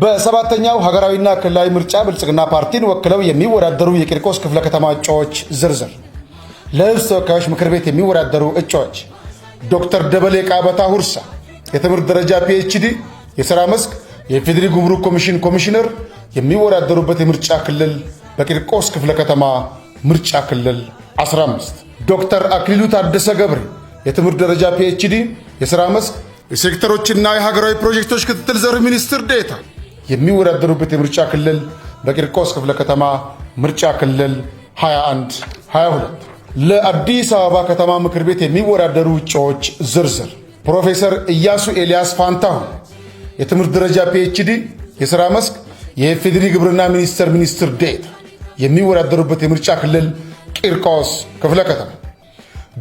በሰባተኛው ሀገራዊና ክልላዊ ምርጫ ብልጽግና ፓርቲን ወክለው የሚወዳደሩ የቂርቆስ ክፍለ ከተማ እጩዎች ዝርዝር። ለሕዝብ ተወካዮች ምክር ቤት የሚወዳደሩ እጩዎች ዶክተር ደበሌ ቃበታ ሁርሳ የትምህርት ደረጃ ፒኤችዲ፣ የሥራ መስክ የፌዴራል ጉምሩክ ኮሚሽን ኮሚሽነር፣ የሚወዳደሩበት የምርጫ ክልል በቂርቆስ ክፍለ ከተማ ምርጫ ክልል 15። ዶክተር አክሊሉ ታደሰ ገብሬ የትምህርት ደረጃ ፒኤችዲ፣ የሥራ መስክ የሴክተሮችና የሀገራዊ ፕሮጀክቶች ክትትል ዘርፍ ሚኒስትር ዴኤታ፣ የሚወዳደሩበት የምርጫ ክልል በቂርቆስ ክፍለ ከተማ ምርጫ ክልል 21 22። ለአዲስ አበባ ከተማ ምክር ቤት የሚወዳደሩ እጩዎች ዝርዝር ፕሮፌሰር ኢያሱ ኤልያስ ፋንታሁን የትምህርት ደረጃ ፒኤችዲ፣ የሥራ መስክ የፌዴራል ግብርና ሚኒስቴር ሚኒስትር ዴኤታ፣ የሚወዳደሩበት የምርጫ ክልል ቂርቆስ ክፍለ ከተማ።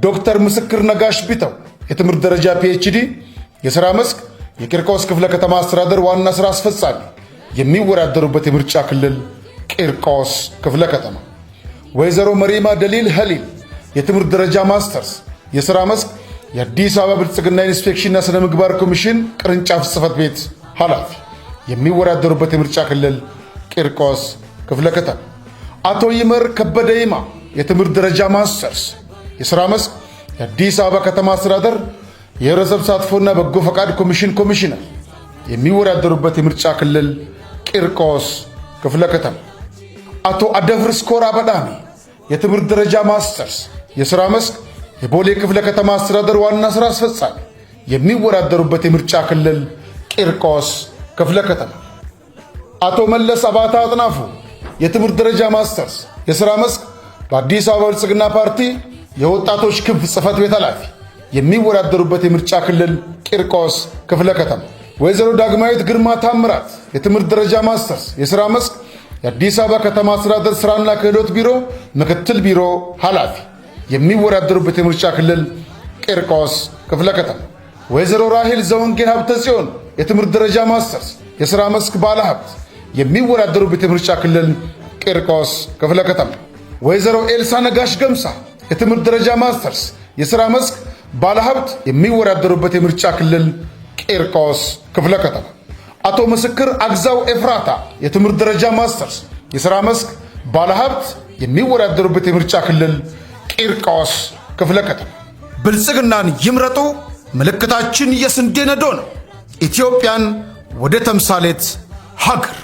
ዶክተር ምስክር ነጋሽ ቢተው የትምህርት ደረጃ ፒኤችዲ፣ የሥራ መስክ የቂርቆስ ክፍለ ከተማ አስተዳደር ዋና ሥራ አስፈጻሚ፣ የሚወዳደሩበት የምርጫ ክልል ቂርቆስ ክፍለ ከተማ። ወይዘሮ መሪማ ደሊል ኸሊል የትምህርት ደረጃ ማስተርስ፣ የሥራ መስክ የአዲስ አበባ ብልጽግና ኢንስፔክሽንና ሥነ ምግባር ኮሚሽን ቅርንጫፍ ጽሕፈት ቤት ኃላፊ፣ የሚወዳደሩበት የምርጫ ክልል ቂርቆስ ክፍለ ከተማ። አቶ ይመር ከበደ ይማ የትምህርት ደረጃ ማስተርስ፣ የሥራ መስክ የአዲስ አበባ ከተማ አስተዳደር የህብረተሰብ ተሳትፎና በጎ ፈቃድ ኮሚሽን ኮሚሽነር፣ የሚወዳደሩበት የምርጫ ክልል ቂርቆስ ክፍለ ከተማ። አቶ አደፍርስ ኮራ በዳሚ የትምህርት ደረጃ ማስተርስ፣ የሥራ መስክ የቦሌ ክፍለ ከተማ አስተዳደር ዋና ሥራ አስፈጻሚ፣ የሚወዳደሩበት የምርጫ ክልል ቂርቆስ ክፍለ ከተማ። አቶ መለስ አባታ አጥናፉ የትምህርት ደረጃ ማስተርስ፣ የሥራ መስክ በአዲስ አበባ ብልጽግና ፓርቲ የወጣቶች ክንፍ ጽሕፈት ቤት ኃላፊ፣ የሚወዳደሩበት የምርጫ ክልል ቂርቆስ ክፍለ ከተማ። ወይዘሮ ዳግማዊት ግርማ ታምራት የትምህርት ደረጃ ማስተርስ፣ የሥራ መስክ የአዲስ አበባ ከተማ አስተዳደር ሥራና ክህሎት ቢሮ ምክትል ቢሮ ኃላፊ፣ የሚወዳደሩበት የምርጫ ክልል ቂርቆስ ክፍለ ከተማ። ወይዘሮ ራሄል ዘወንጌል ሀብተ ጽዮን የትምህርት ደረጃ ማስተርስ፣ የሥራ መስክ ባለሀብት፣ የሚወዳደሩበት የምርጫ ክልል ቂርቆስ ክፍለ ከተማ። ወይዘሮ ኤልሳ ነጋሽ ገምሳ የትምህርት ደረጃ ማስተርስ፣ የሥራ መስክ ባለሀብት፣ የሚወዳደሩበት የምርጫ ክልል ቂርቆስ ክፍለ ከተማ። አቶ ምስክር አግዛው ኤፍራታ የትምህርት ደረጃ ማስተርስ፣ የሥራ መስክ ባለሀብት፣ የሚወዳደሩበት የምርጫ ክልል ቂርቆስ ክፍለ ከተማ። ብልጽግናን ይምረጡ። ምልክታችን የስንዴ ነዶ ነው። ኢትዮጵያን ወደ ተምሳሌት ሀገር